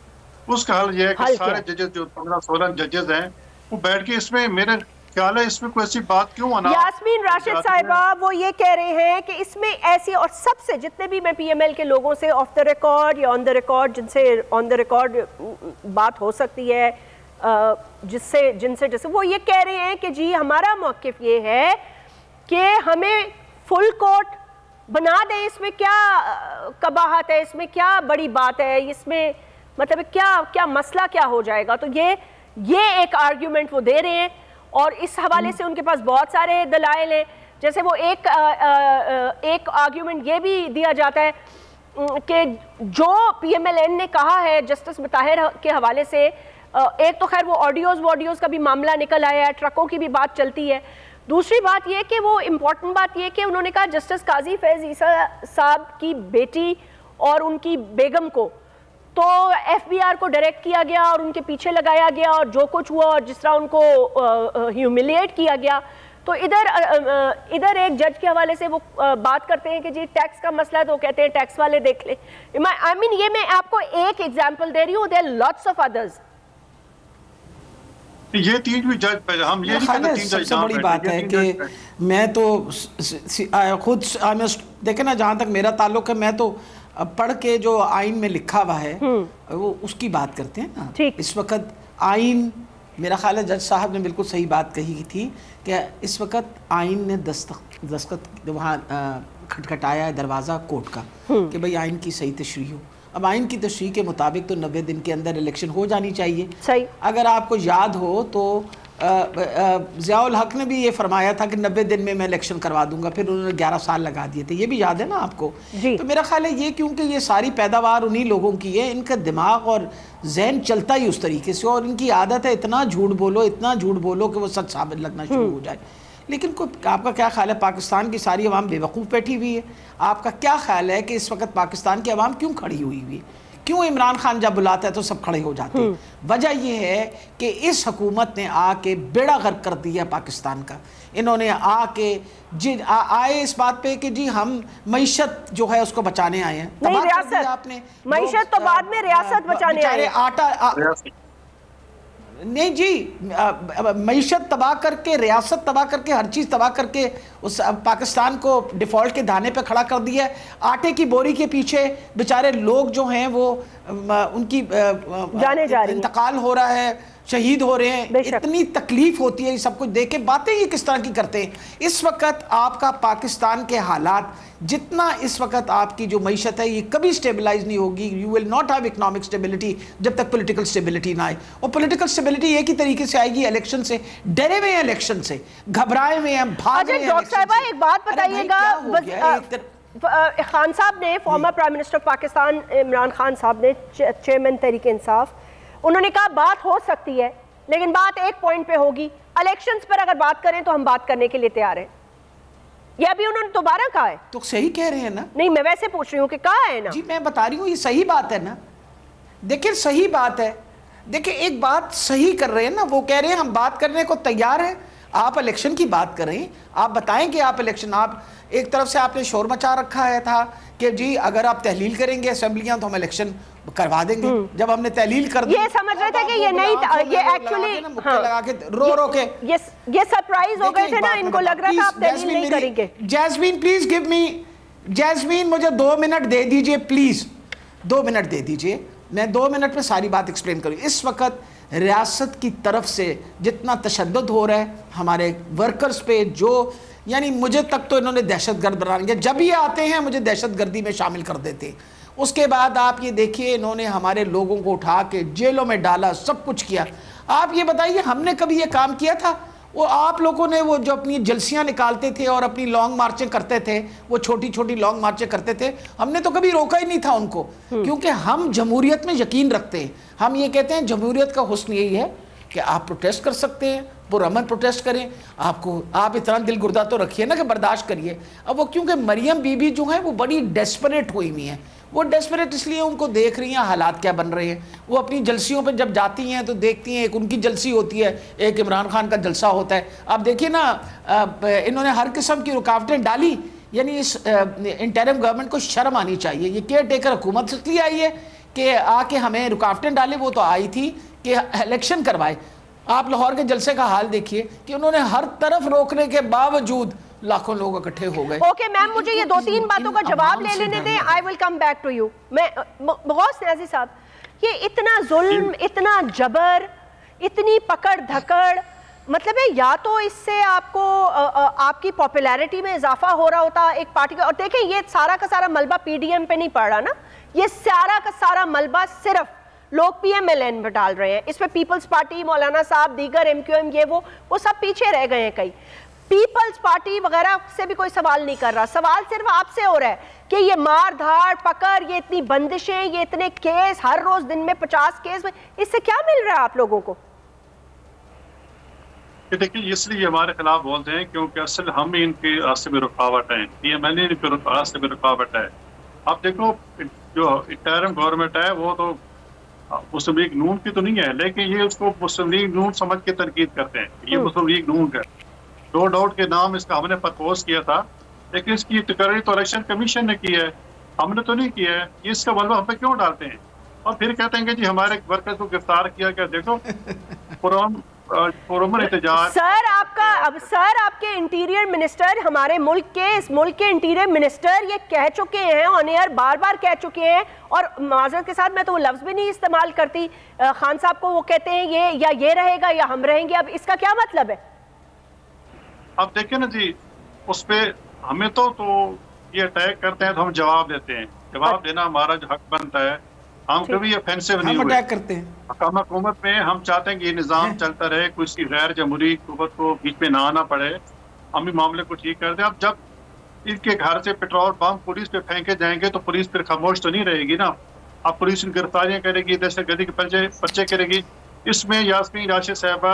उसका हल यह है कि सारे जजेस जो 15-16 जजेस हैं वो बैठ के इसमें मेरे ख्याल है इसमें कोई ऐसी बात क्यों आना।
यास्मीन राशिद साहिबा वो ये कह रहे हैं कि इसमें ऐसी, और सबसे जितने भी मैं पीएमएल के लोगों से ऑफ द रिकॉर्ड या ऑन द रिकॉर्ड, जिनसे ऑन द रिकॉर्ड बात हो सकती है, जिनसे जैसे वो ये कह रहे हैं कि जी हमारा मौक़िफ़ ये है कि हमें फुल कोर्ट बना दें, इसमें क्या कबाहत है, इसमें क्या बड़ी बात है, इसमें मतलब क्या मसला क्या हो जाएगा। तो ये एक आर्ग्यूमेंट वो दे रहे हैं और इस हवाले से उनके पास बहुत सारे दलाइल हैं। जैसे वो एक आर्ग्यूमेंट ये भी दिया जाता है कि जो पीएमएलएन ने कहा है जस्टिस मुताहिर के हवाले से, एक तो खैर वो ऑडियोज़ का भी मामला निकल आया है, ट्रकों की भी बात चलती है। दूसरी बात ये कि वो इम्पोर्टेंट बात ये कि उन्होंने कहा जस्टिस काजी फैज़ ईसा साहब की बेटी और उनकी बेगम को तो एफबीआर को डायरेक्ट किया गया और उनके पीछे लगाया गया और जो कुछ हुआ और जिस तरह उनको ह्यूमिलिएट किया गया। तो इधर एक जज के हवाले से वो बात करते हैं कि जी टैक्स का मसला है, तो कहते हैं टैक्स वाले देख ले। आई मीन ये मैं आपको एक एग्जांपल दे रही हूँ, देयर लॉट्स ऑफ अदर्स।
ये 3 भी जज हम ये
सबसे बड़ी बात है कि मैं तो खुद देखे ना, जहाँ तक मेरा ताल्लुक है, मैं तो पढ़ के जो आइन में लिखा हुआ है वो उसकी बात करते हैं ना। इस वक्त आइन, मेरा ख्याल है जज साहब ने बिल्कुल सही बात कही थी कि इस वक्त आइन ने दस्तखत वहाँ खटखटाया है दरवाज़ा कोर्ट का कि भाई आइन की सही तशरीह हो। अब आइन की तशरीह के मुताबिक तो 90 दिन के अंदर इलेक्शन हो जानी चाहिए।
सही।
अगर आपको याद हो तो ज़ियाउल हक ने भी ये फरमाया था कि 90 दिन में मैं इलेक्शन करवा दूंगा, फिर उन्होंने 11 साल लगा दिए थे, ये भी याद है ना आपको। तो मेरा ख्याल है ये, क्योंकि ये सारी पैदावार उन्हीं लोगों की है, इनका दिमाग और जहन चलता ही उस तरीके से, और इनकी आदत है इतना झूठ बोलो, इतना झूठ बोलो कि वो सच साबित लगना शुरू हो जाए। लेकिन आपका क्या ख्याल है, पाकिस्तान की सारी अवाम बेवकूफ़ बैठी हुई है? आपका क्या ख्याल है कि इस वक्त पाकिस्तान की अवाम क्यों खड़ी हुई है? क्यों इमरान खान जब बुलाता है तो सब खड़े हो जाते हैं? वजह यह है कि इस हुकूमत ने आके बेड़ा गर्क कर दिया पाकिस्तान का। इन्होंने आके आए इस बात पे कि जी हम मईशत जो है उसको बचाने आए हैं।
नहीं, रियासत आपने मईशत तो बाद में रियासत बचाने आए।
आटा नहीं जी, मईशत तबाह करके, रियासत तबाह करके, हर चीज़ तबाह करके उस पाकिस्तान को डिफ़ॉल्ट के दाने पे खड़ा कर दिया है। आटे की बोरी के पीछे बेचारे लोग जो हैं वो उनकी
जाने जा रही,
इंतकाल हो रहा है, शहीद हो रहे हैं, इतनी तकलीफ होती है ये सब कुछ देख के। बातें ये किस तरह की करते हैं? इस वक्त आपका पाकिस्तान के हालात, जितना इस वक्त आपकी जो मईशत है ये कभी स्टेबलाइज नहीं होगी। You will not have economic stability जब तक पॉलिटिकल स्टेबिलिटी ना आए। और पॉलिटिकल स्टेबिलिटी एक ही तरीके से आएगी, इलेक्शन से। डरे हुए हैं इलेक्शन से, घबराए हुए हैं, भाग रहे हैं।
डॉक्टर साहिबा एक बात बताइएगा, खान साहब ने, former prime minister of Pakistan Imran Khan साहब ने, चेयरमैन तहरीक इंसाफ, उन्होंने कहा बात हो सकती है लेकिन बात एक पॉइंट पे होगी, इलेक्शंस पर अगर बात करें तो हम बात करने के लिए तैयार हैं। ये अभी उन्होंने दोबारा कहा है।
तो सही कह रहे हैं ना?
नहीं, मैं वैसे पूछ रही हूँ कि कहा है ना।
जी मैं बता रही हूँ ये सही बात है ना। देखिए सही बात है। देखिए एक बात सही कर रहे हैं ना, वो कह रहे हैं हम बात करने को तैयार हैं। आप इलेक्शन की बात करें, आप बताएं कि आप इलेक्शन, आप एक तरफ से आपने शोर मचा रखा है था कि जी अगर आप तहलील करेंगे असेंबलियां तो हम इलेक्शन करवा देंगे। जब हमने तहलील कर दी,
ये समझ रहे थे कि ये नहीं, ये एक्चुअली
लगा के रो के
ये सरप्राइज हो गए थे ना, इनको लग रहा था आप तहलील नहीं करेंगे।
Jasmine please give me, jasmine मुझे 2 मिनट दे दीजिए प्लीज, 2 मिनट दे दीजिए, मैं 2 मिनट में सारी बात एक्सप्लेन करूँ। इस वक्त रियासत की तरफ से जितना तशद्दुद हो रहा है हमारे वर्कर्स पे, जो यानी मुझे तक तो इन्होंने दहशतगर्द बना दिया। जब ये आते हैं मुझे दहशतगर्दी में शामिल कर देते हैं। उसके बाद आप ये देखिए इन्होंने हमारे लोगों को उठा के जेलों में डाला, सब कुछ किया। आप ये बताइए हमने कभी ये काम किया था? वो आप लोगों ने वो जो अपनी जलसियां निकालते थे और अपनी लॉन्ग मार्चें करते थे, वो छोटी छोटी लॉन्ग मार्चें करते थे, हमने तो कभी रोका ही नहीं था उनको, क्योंकि हम जमहूरियत में यकीन रखते हैं। हम ये कहते हैं जमहूरियत का हुस्न यही है कि आप प्रोटेस्ट कर सकते हैं, पुरअमन प्रोटेस्ट करें, आपको आप इतना दिल गुर्दा तो रखिए ना कि बर्दाश्त करिए। अब वो क्योंकि मरियम बीबी जो है वो बड़ी डेस्परेट हुई हुई हैं, वो डेस्परेट इसलिए उनको देख रही हैं हालात क्या बन रहे हैं। वो अपनी जलसियों पर जब जाती हैं तो देखती हैं, एक उनकी जलसी होती है, एक इमरान खान का जलसा होता है। आप देखिए ना, इन्होंने हर किस्म की रुकावटें डाली। यानी इस इंटरिम गवर्नमेंट को शर्म आनी चाहिए। ये केयर टेकर हुकूमत इसलिए आई है कि आके हमें रुकावटें डाले, वो तो आई थी कि इलेक्शन करवाए। आप लाहौर के जलसे का हाल देखिए कि उन्होंने हर तरफ रोकने के बावजूद लाखों लोग इकट्ठे हो गए।
ओके मैम, मुझे ये 2-3 बातों का जवाब ले लेने दें, I will come back to you. मैं बहुत न्याज़ी साहब, ये इतना जुल्म, इतना जबर, इतनी पकड़ धकड़, मतलब है या तो इससे आपको आपकी पॉपुलैरिटी में इजाफा हो रहा होता एक पार्टी का। और देखें ये सारा का सारा मलबा पीडीएम पे नहीं पड़ रहा ना, ये सारा का सारा मलबा सिर्फ लोग पीएमएलएन में डाल रहे हैं। इसमें पीपल्स पार्टी, मौलाना साहब, दीगर एमक्यूएम, ये वो सब पीछे रह गए हैं। कई पीपल्स पार्टी वगैरह से भी कोई सवाल नहीं कर रहा, सवाल सिर्फ आपसे हो रहा है कि ये मार धाड़ पकड़, ये इतनी बंदिशें, ये इतने केस, हर रोज दिन में 50 केस, इससे क्या मिल रहा है आप लोगों को?
देखिए इसलिए हमारे खिलाफ बोलते हैं क्योंकि असल हम ही इनके रास्ते में रुकावट है, पीएमएलए इनके रास्ते में रुकावट है। आप देखो जो इंटरिम गवर्नमेंट है वो तो मुस्लिम लीग नून की तो नहीं है, लेकिन ये उसको मुस्लिम लीग नून समझ के तनकीद करते हैं। ये मुस्लिम लीग नून है, नो डाउट के नाम इसका हमने प्रपोज किया था, लेकिन इसकी तकरीर तो इलेक्शन कमीशन ने की है, हमने तो नहीं किया है। ये इसका मलबा हम पे क्यों डालते हैं और फिर कहते हैं कि जी हमारे वर्कर्स को गिरफ्तार किया गया। देखो पुरअमन एहतजाज।
सर आपके इंटीरियर मिनिस्टर, हमारे इस मुल्क के इंटीरियर मिनिस्टर ये कह चुके हैं ऑन एयर, बार बार कह चुके हैं, और माजरत के साथ मैं तो वो लफ्ज भी नहीं इस्तेमाल करती खान साहब को, वो कहते हैं ये रहेगा या हम रहेंगे। अब इसका क्या मतलब है?
अब देखिए ना जी, उस पे हमें तो ये अटैक करते हैं तो हम जवाब देते हैं, जवाब देना हमारा जो हक बनता है। हम कभी ऑफेंसिव नहीं हुए
करते हैं
हुकूमत में। हम चाहते हैं कि ये निज़ाम चलता रहे, कोई गैर जमहूरी हुकूमत को बीच में ना आना पड़े, हम भी मामले को ठीक कर दें। अब जब इनके घर से पेट्रोल बम पुलिस पे फेंके जाएंगे तो पुलिस फिर खामोश तो नहीं रहेगी ना। अब पुलिस गिरफ्तारियां करेगी, दहशतगर्दी के पर्चे करेगी। इसमें यास्मीन राशिद साहबा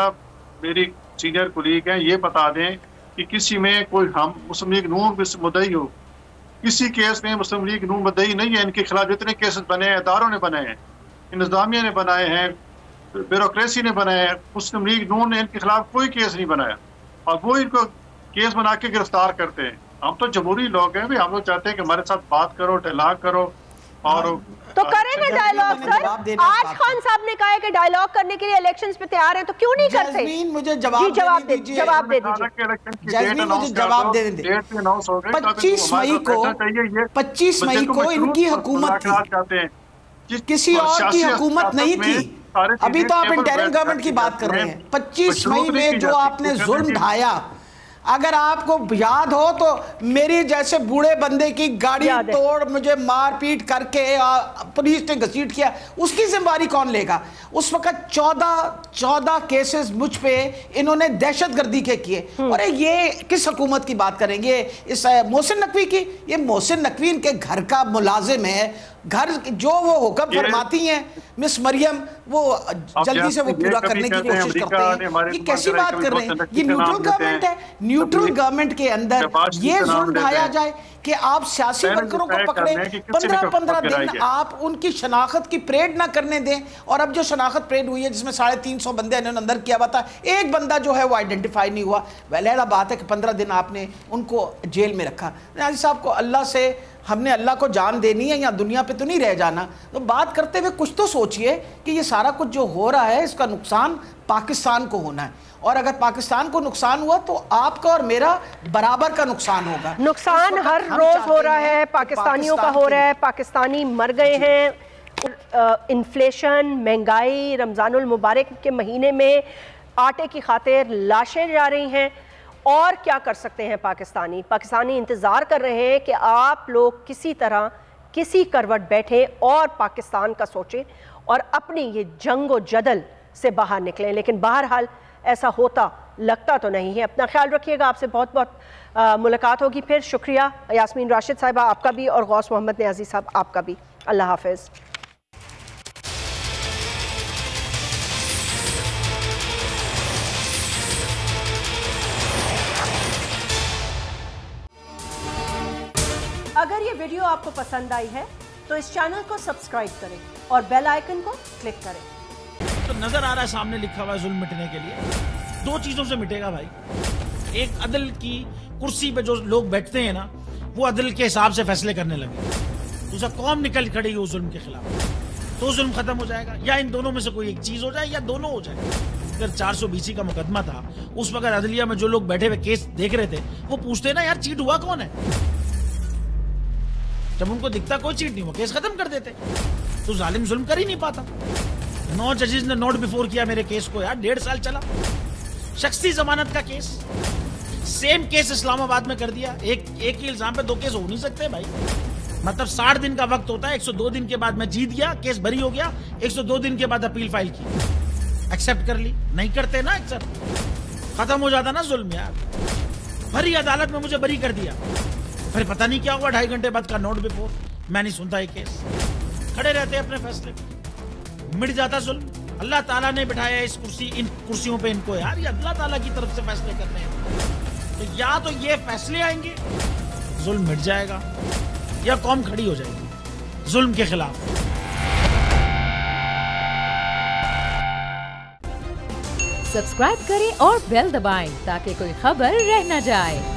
मेरी सीनियर कुलीग हैं, ये बता दें कि किसी में कोई हम मुस्लिम लीग नून मुद्दई हो, किसी केस में मुस्लिम लीग नून मुद्दई नहीं है। इनके खिलाफ जितने केसेस बने हैं इदारों ने बनाए हैं, इंतजामिया ने बनाए हैं, ब्यूरोक्रेसी ने बनाए हैं, मुस्लिम लीग नून ने इनके खिलाफ कोई केस नहीं बनाया और वो इनको केस बना के गिरफ्तार करते हैं। हम तो जमहूरी लोग हैं, हम लोग चाहते हैं कि हमारे साथ बात करो, डायलॉग करो और
तो करें ना डायलॉग। सर आज खान साहब ने कहा है कि डायलॉग करने के लिए इलेक्शंस पे तैयार हैं, तो क्यों नहीं करते?
जैस्मीन मुझे जवाब दे दीजिए। जैस्मीन मुझे जवाब दे दीजिए। 25 मई को इनकी हुकूमत थी, किसी और की हुकूमत नहीं थी। अभी तो आप इंटरिम गवर्नमेंट की बात कर रहे हैं। 25 मई में जो आपने जुल्म ढाया, अगर आपको याद हो तो मेरी जैसे बूढ़े बंदे की गाड़ी तोड़ मुझे मारपीट करके पुलिस ने घसीट किया, उसकी जिम्मेदारी कौन लेगा? उस वक्त 14 केसेस मुझ पे इन्होंने दहशतगर्दी के किए। और ये किस हुकूमत की बात करेंगे? इस मोहसिन नकवी की। ये मोहसिन नकवी इनके घर का मुलाजिम है, घर जो वो हुक्म फरमाती हैं मिस मरियम वो जल्दी से वो पूरा करने की कोशिश करते हैं। ये कैसी बात कर रहे हैं? ये न्यूट्रल गवर्नमेंट है। न्यूट्रल गवर्नमेंट के अंदर ये जुल्म ढाया जाए कि आप सियासी वर्करों को पकड़े, 15 दिन आप उनकी शनाख्त की परेड ना करने दें। और अब जो शनाख्त परेड हुई है जिसमें 350 बंदे इन्होंने अंदर किया हुआ था, एक बंदा जो है वो आइडेंटिफाई नहीं हुआ। वह बात है कि 15 दिन आपने उनको जेल में रखा। नाज़िर साहब को अल्लाह से हमने अल्लाह को जान देनी है या दुनिया पे तो नहीं रह जाना। तो बात करते हुए कुछ तो सोचिए कि ये सारा कुछ जो हो रहा है इसका नुकसान पाकिस्तान को होना है, और अगर पाकिस्तान को नुकसान हुआ तो आपका और मेरा बराबर का नुकसान होगा।
नुकसान हर रोज हो रहा है, पाकिस्तानियों का हो रहा है, पाकिस्तानी मर गए हैं। इन्फ्लेशन, महंगाई, रमज़ानुल मुबारक के महीने में आटे की खातिर लाशें जा रही हैं। और क्या कर सकते हैं पाकिस्तानी इंतज़ार कर रहे हैं कि आप लोग किसी तरह किसी करवट बैठे और पाकिस्तान का सोचें और अपनी ये जंग व जदल से बाहर निकलें। लेकिन बहरहाल ऐसा होता लगता तो नहीं है। अपना ख्याल रखिएगा। आपसे बहुत बहुत मुलाकात होगी फिर। शुक्रिया यास्मीन राशिद साहिबा आपका भी, और गौस मोहम्मद नियाज़ी साहब आपका भी। अल्लाह हाफ़िज़। अगर ये वीडियो आपको पसंद आई है तो इस चैनल को सब्सक्राइब करें और बेल आइकन को क्लिक करें।
तो नजर आ रहा है सामने लिखा हुआ है जुल्म मिटने के लिए 2 चीजों से मिटेगा भाई। एक, अदल की कुर्सी पे जो लोग बैठते हैं ना, वो अदल के हिसाब से फैसले करने लगे। दूसरा, कौम निकल खड़ी हो जुल्म के खिलाफ, तो जुल्म खत्म हो जाएगा। या इन दोनों में से कोई एक चीज हो जाए या दोनों हो जाए। अगर 420 का मुकदमा था, उस वक्त अदलिया में जो लोग बैठे हुए केस देख रहे थे वो पूछते ना यार चीट हुआ कौन है। जब उनको दिखता कोई चीट नहीं हुआ, केस खत्म कर देते। तो जालिम जुल्म कर ही नहीं पाता। 9 जजेस ने नोट बिफोर किया मेरे केस को यार, 1.5 साल चला। शख्सी जमानत का केस, सेम केस इस्लामाबाद में कर दिया। एक ही इल्जाम पे 2 केस हो नहीं सकते भाई। मतलब 60 दिन का वक्त होता है। 102 दिन के बाद मैं जीत गया, केस बरी हो गया। 102 दिन के बाद अपील फाइल की, एक्सेप्ट कर ली। नहीं करते ना एक्सेप्ट, खत्म हो जाता ना जुल्म यार। भरी अदालत में मुझे बरी कर दिया, फिर पता नहीं क्या हुआ 2.5 घंटे बाद का नोट बिफोर। मैं नहीं सुनता ये केस, खड़े रहते अपने फैसले पे, मिट जाता जुल्म। अल्लाह ताला ने बिठाया इन कुर्सियों पे इनको यार, ये अल्लाह ताला की तरफ से फैसले करने हैं। तो या तो ये फैसले आएंगे, जुल्म मिट जाएगा, या कौम खड़ी हो जाएगी जुल्म के खिलाफ।
सब्सक्राइब करें और बेल दबाएं ताकि कोई खबर रह न जाए।